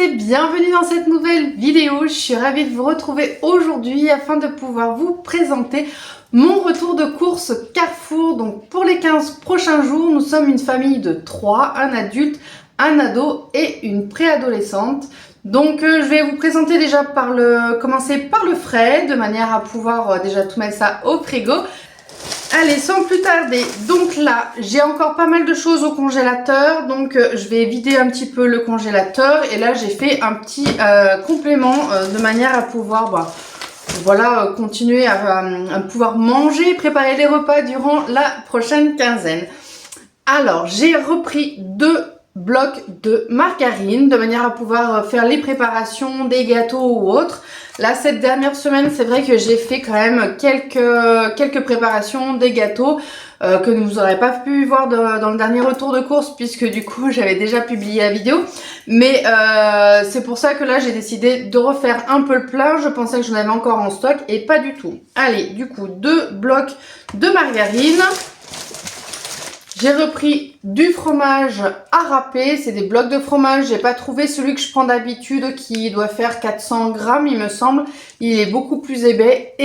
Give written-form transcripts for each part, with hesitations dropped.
et bienvenue dans cette nouvelle vidéo. Je suis ravie de vous retrouver aujourd'hui afin de pouvoir vous présenter mon retour de course Carrefour. Donc pour les 15 prochains jours, nous sommes une famille de 3, un adulte, un ado et une préadolescente. Donc je vais vous présenter déjà commencer par le frais de manière à pouvoir déjà tout mettre ça au frigo. Allez, sans plus tarder, donc là, j'ai encore pas mal de choses au congélateur, donc je vais vider un petit peu le congélateur et là j'ai fait un petit complément de manière à pouvoir continuer à pouvoir manger, préparer les repas durant la prochaine quinzaine. Alors, j'ai repris 2 blocs de margarine de manière à pouvoir faire les préparations des gâteaux ou autres. Là, cette dernière semaine, c'est vrai que j'ai fait quand même quelques préparations des gâteaux que vous n'aurez pas pu voir dans le dernier retour de course puisque du coup, j'avais déjà publié la vidéo. Mais c'est pour ça que là, j'ai décidé de refaire un peu le plein. Je pensais que j'en avais encore en stock et pas du tout. Allez, du coup, 2 blocs de margarine. J'ai repris du fromage à râper, c'est des blocs de fromage, j'ai pas trouvé celui que je prends d'habitude qui doit faire 400 grammes il me semble. Il est beaucoup plus épais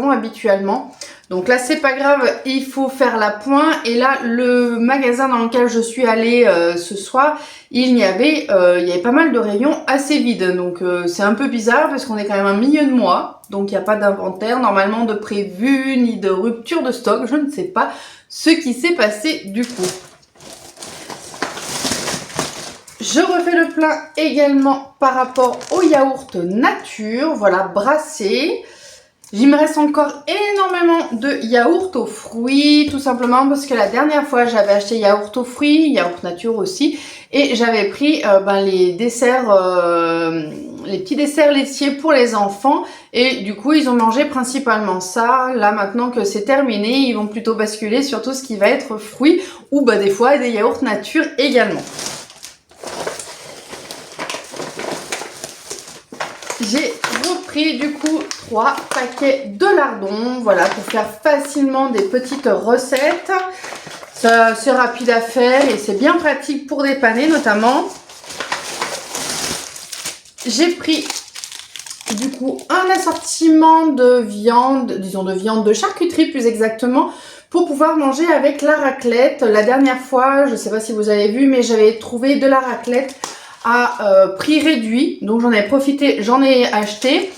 habituellement. Donc là c'est pas grave, il faut faire la pointe. Et là le magasin dans lequel je suis allée ce soir, il y avait pas mal de rayons assez vides. Donc c'est un peu bizarre parce qu'on est quand même un milieu de mois. Donc il n'y a pas d'inventaire normalement de prévu ni de rupture de stock, je ne sais pas ce qui s'est passé du coup. Je refais le plein également par rapport au yaourt nature, voilà, brassé. Il me reste encore énormément de yaourt aux fruits, tout simplement parce que la dernière fois j'avais acheté yaourt aux fruits, yaourt nature aussi, et j'avais pris les desserts, les petits desserts laitiers pour les enfants, et du coup ils ont mangé principalement ça. Là maintenant que c'est terminé, ils vont plutôt basculer sur tout ce qui va être fruits, ou des fois des yaourts nature également. J'ai repris du coup 3 paquets de lardons, voilà, pour faire facilement des petites recettes. C'est rapide à faire et c'est bien pratique pour dépanner notamment. J'ai pris du coup un assortiment de viande, de charcuterie plus exactement, pour pouvoir manger avec la raclette. La dernière fois, je ne sais pas si vous avez vu, mais j'avais trouvé de la raclette à prix réduit, donc j'en ai profité, j'en ai acheté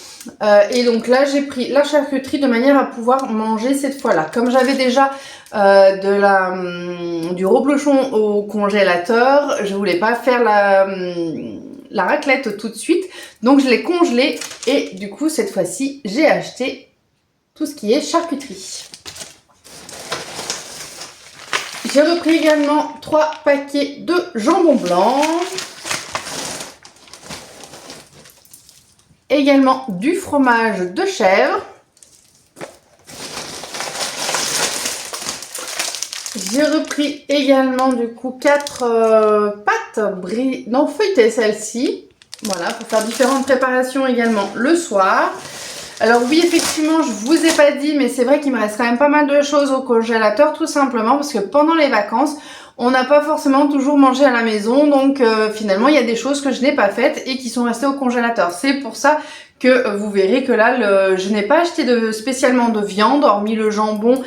et donc là j'ai pris la charcuterie de manière à pouvoir manger cette fois-là. Comme j'avais déjà du reblochon au congélateur, je voulais pas faire la raclette tout de suite, donc je l'ai congelé et du coup cette fois-ci j'ai acheté tout ce qui est charcuterie. J'ai repris également 3 paquets de jambon blanc. Également du fromage de chèvre. J'ai repris également du coup 4 pâtes feuilletées celle-ci. Voilà, pour faire différentes préparations également le soir. Alors oui, effectivement, je vous ai pas dit, mais c'est vrai qu'il me reste quand même pas mal de choses au congélateur, tout simplement parce que pendant les vacances, on n'a pas forcément toujours mangé à la maison, donc finalement il y a des choses que je n'ai pas faites et qui sont restées au congélateur. C'est pour ça que vous verrez que là je n'ai pas acheté spécialement de viande, hormis le jambon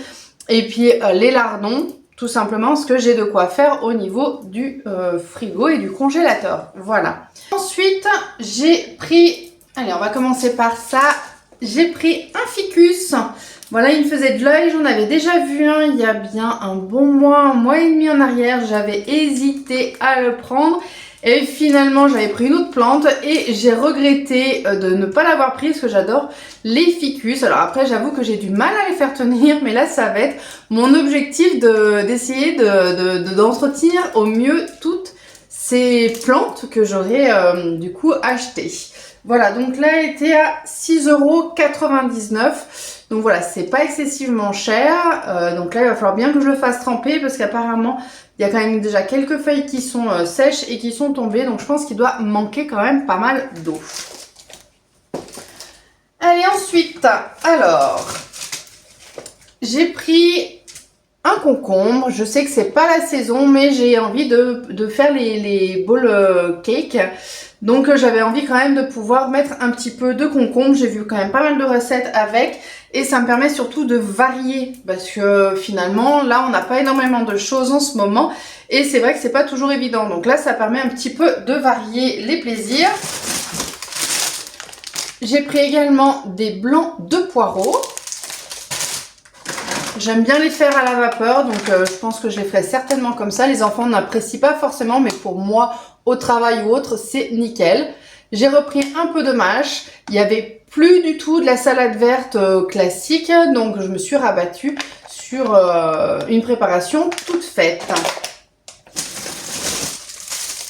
et puis les lardons, tout simplement parce que j'ai de quoi faire au niveau du frigo et du congélateur. Voilà. Ensuite j'ai pris, allez on va commencer par ça, j'ai pris un ficus. Voilà, il me faisait de l'œil, j'en avais déjà vu un il y a bien un mois et demi en arrière. J'avais hésité à le prendre et finalement j'avais pris une autre plante et j'ai regretté de ne pas l'avoir pris parce que j'adore les ficus. Alors après j'avoue que j'ai du mal à les faire tenir, mais là ça va être mon objectif d'essayer d'entretenir au mieux toutes ces plantes que j'aurais du coup achetées. Voilà, donc là elle était à 6,99 €. Donc voilà, c'est pas excessivement cher. Donc là, il va falloir bien que je le fasse tremper parce qu'apparemment, il y a quand même déjà quelques feuilles qui sont sèches et qui sont tombées. Donc je pense qu'il doit manquer quand même pas mal d'eau. Allez, ensuite, alors, j'ai pris un concombre. Je sais que c'est pas la saison, mais j'ai envie de faire les bowl cake. Donc j'avais envie quand même de pouvoir mettre un petit peu de concombre. J'ai vu quand même pas mal de recettes avec et ça me permet surtout de varier parce que finalement là on n'a pas énormément de choses en ce moment et c'est vrai que c'est pas toujours évident. Donc là ça permet un petit peu de varier les plaisirs. J'ai pris également des blancs de poireaux. J'aime bien les faire à la vapeur, donc je pense que je les ferai certainement comme ça. Les enfants n'apprécient pas forcément, mais pour moi, au travail ou autre, c'est nickel. J'ai repris un peu de mâche. Il n'y avait plus du tout de la salade verte classique, donc je me suis rabattue sur une préparation toute faite.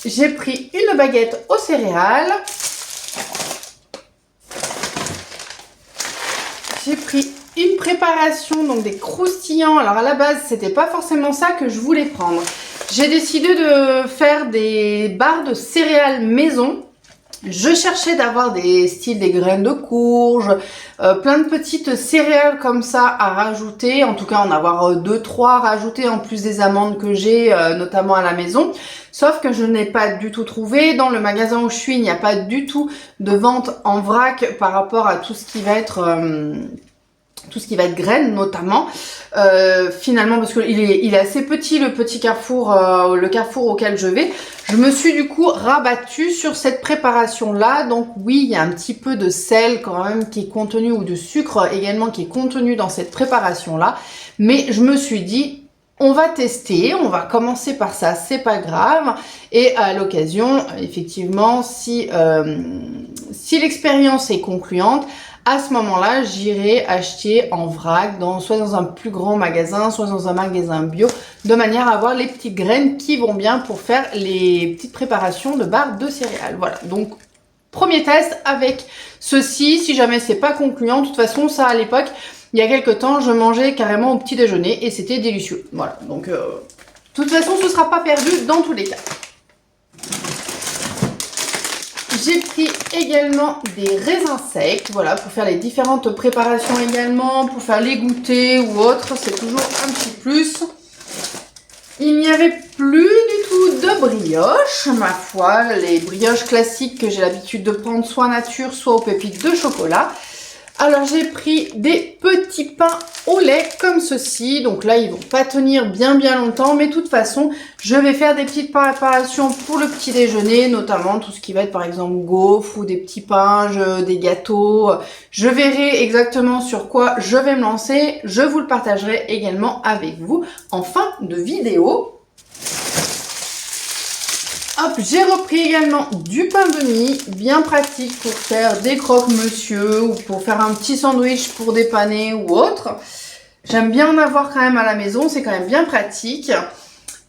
J'ai pris une baguette aux céréales. J'ai pris une préparation, donc des croustillants. Alors à la base, c'était pas forcément ça que je voulais prendre. J'ai décidé de faire des barres de céréales maison. Je cherchais d'avoir des graines de courge, plein de petites céréales comme ça à rajouter. En tout cas, en avoir 2-3 à rajouter en plus des amandes que j'ai, notamment à la maison. Sauf que je n'ai pas du tout trouvé. Dans le magasin où je suis, il n'y a pas du tout de vente en vrac par rapport à tout ce qui va être graines notamment. Finalement, parce qu'il est assez petit le petit carrefour, le carrefour auquel je vais, je me suis du coup rabattue sur cette préparation là. Donc oui, il y a un petit peu de sel quand même qui est contenu, ou de sucre également qui est contenu dans cette préparation là, mais je me suis dit on va tester, on va commencer par ça, c'est pas grave. Et à l'occasion, effectivement, si l'expérience est concluante, à ce moment-là, j'irai acheter en vrac, soit dans un plus grand magasin, soit dans un magasin bio, de manière à avoir les petites graines qui vont bien pour faire les petites préparations de barres de céréales. Voilà, donc premier test avec ceci. Si jamais c'est pas concluant, de toute façon, ça à l'époque, il y a quelques temps, je mangeais carrément au petit déjeuner et c'était délicieux. Voilà, donc de toute façon, ce ne sera pas perdu dans tous les cas. J'ai pris également des raisins secs, voilà, pour faire les différentes préparations également, pour faire les goûters ou autres, c'est toujours un petit plus. Il n'y avait plus du tout de brioche, ma foi, les brioches classiques que j'ai l'habitude de prendre soit nature, soit aux pépites de chocolat. Alors j'ai pris des petits pains au lait comme ceci, donc là ils vont pas tenir bien longtemps, mais de toute façon je vais faire des petites préparations pour le petit déjeuner, notamment tout ce qui va être par exemple gaufres ou des petits pains, des gâteaux. Je verrai exactement sur quoi je vais me lancer, je vous le partagerai également avec vous en fin de vidéo. Hop, j'ai repris également du pain de mie, bien pratique pour faire des croque-monsieur ou pour faire un petit sandwich pour dépanner ou autre. J'aime bien en avoir quand même à la maison, c'est quand même bien pratique.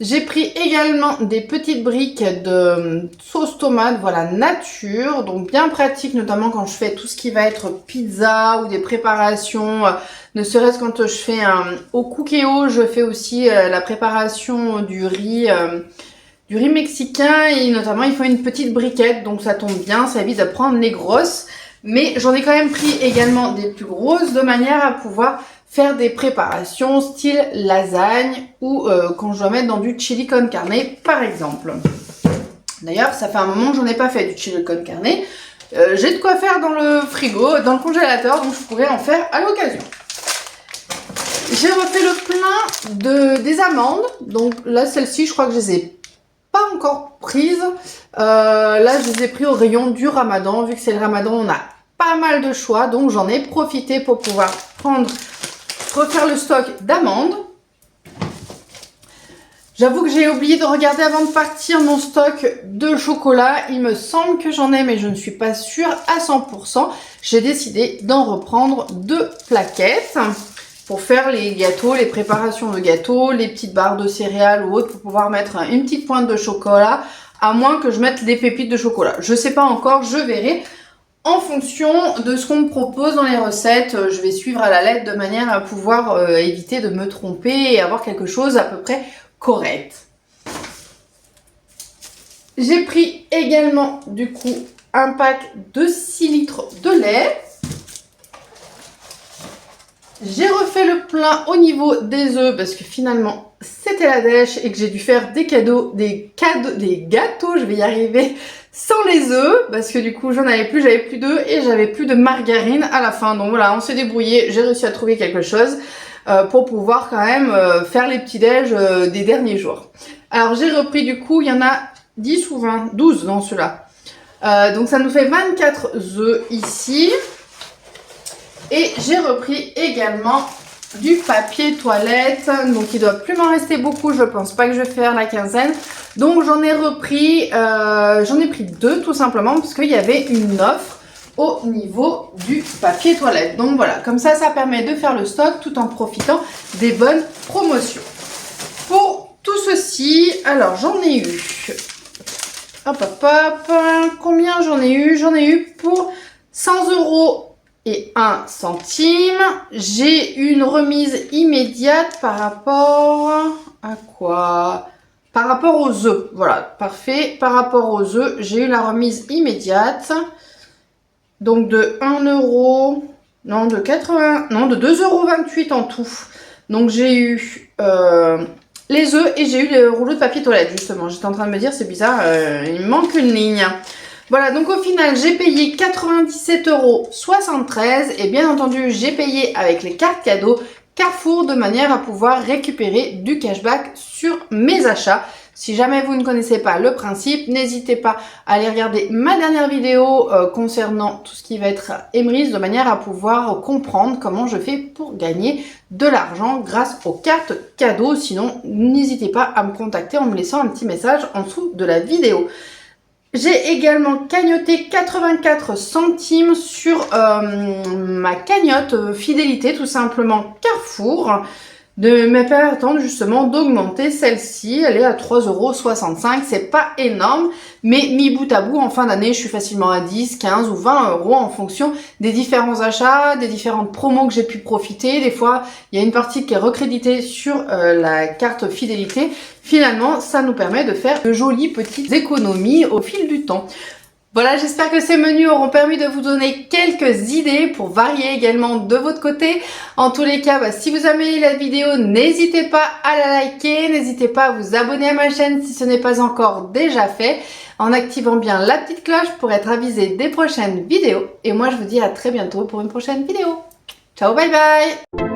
J'ai pris également des petites briques de sauce tomate, voilà, nature, donc bien pratique, notamment quand je fais tout ce qui va être pizza ou des préparations, ne serait-ce quand je fais au cookéo, je fais aussi la préparation du riz mexicain et notamment il faut une petite briquette, donc ça tombe bien, ça évite de prendre les grosses. Mais j'en ai quand même pris également des plus grosses de manière à pouvoir faire des préparations style lasagne ou quand je dois mettre dans du chili con carne par exemple. D'ailleurs ça fait un moment que j'en ai pas fait du chili con carne. J'ai de quoi faire dans le frigo, dans le congélateur, donc je pourrais en faire à l'occasion. J'ai refait le plein des amandes, donc là celles-ci je crois que je les ai pas encore prises. Là je les ai pris au rayon du ramadan, vu que c'est le ramadan on a pas mal de choix, donc j'en ai profité pour pouvoir refaire le stock d'amandes. J'avoue que j'ai oublié de regarder avant de partir mon stock de chocolat. Il me semble que j'en ai, mais je ne suis pas sûre à 100%. J'ai décidé d'en reprendre 2 plaquettes pour faire les gâteaux, les préparations de gâteaux, les petites barres de céréales ou autres, pour pouvoir mettre une petite pointe de chocolat, à moins que je mette des pépites de chocolat. Je sais pas encore, je verrai. En fonction de ce qu'on me propose dans les recettes, je vais suivre à la lettre de manière à pouvoir éviter de me tromper et avoir quelque chose à peu près correct. J'ai pris également du coup un pack de 6 litres de lait. J'ai refait le plein au niveau des œufs parce que finalement c'était la dèche et que j'ai dû faire des gâteaux, je vais y arriver, sans les œufs, parce que du coup j'avais plus d'œufs et j'avais plus de margarine à la fin. Donc voilà, on s'est débrouillé, j'ai réussi à trouver quelque chose pour pouvoir quand même faire les petits déj des derniers jours. Alors j'ai repris du coup, il y en a 10 ou 20, 12 dans ceux-là. Donc ça nous fait 24 œufs ici. Et j'ai repris également du papier toilette, donc il doit plus m'en rester beaucoup, je pense pas que je vais faire la quinzaine. Donc j'en ai repris, j'en ai pris 2 tout simplement parce qu'il y avait une offre au niveau du papier toilette. Donc voilà, comme ça permet de faire le stock tout en profitant des bonnes promotions. Pour tout ceci, alors j'en ai eu, hop hop hop, combien j'en ai eu? J'en ai eu pour 100 € et 1 centime. J'ai une remise immédiate par rapport à quoi? Par rapport aux œufs. Voilà, parfait. Par rapport aux œufs, j'ai eu la remise immédiate. Donc de 1 €, non de 80, non de 2,28 € en tout. Donc j'ai eu les œufs et j'ai eu le rouleau de papier toilette justement. J'étais en train de me dire c'est bizarre, il me manque une ligne. Voilà, donc au final, j'ai payé 97,73 € et bien entendu, j'ai payé avec les cartes cadeaux Carrefour de manière à pouvoir récupérer du cashback sur mes achats. Si jamais vous ne connaissez pas le principe, n'hésitez pas à aller regarder ma dernière vidéo concernant tout ce qui va être Emrys de manière à pouvoir comprendre comment je fais pour gagner de l'argent grâce aux cartes cadeaux. Sinon, n'hésitez pas à me contacter en me laissant un petit message en dessous de la vidéo. J'ai également cagnoté 84 centimes sur ma cagnotte fidélité, tout simplement Carrefour, de me permettre justement d'augmenter celle-ci. Elle est à 3,65 €, c'est pas énorme, mais mis bout à bout, en fin d'année, je suis facilement à 10, 15 ou 20 € en fonction des différents achats, des différentes promos que j'ai pu profiter. Des fois, il y a une partie qui est recréditée sur la carte fidélité. Finalement, ça nous permet de faire de jolies petites économies au fil du temps. Voilà, j'espère que ces menus auront permis de vous donner quelques idées pour varier également de votre côté. En tous les cas, si vous avez aimé la vidéo, n'hésitez pas à la liker, n'hésitez pas à vous abonner à ma chaîne si ce n'est pas encore déjà fait, en activant bien la petite cloche pour être avisé des prochaines vidéos. Et moi, je vous dis à très bientôt pour une prochaine vidéo. Ciao, bye bye!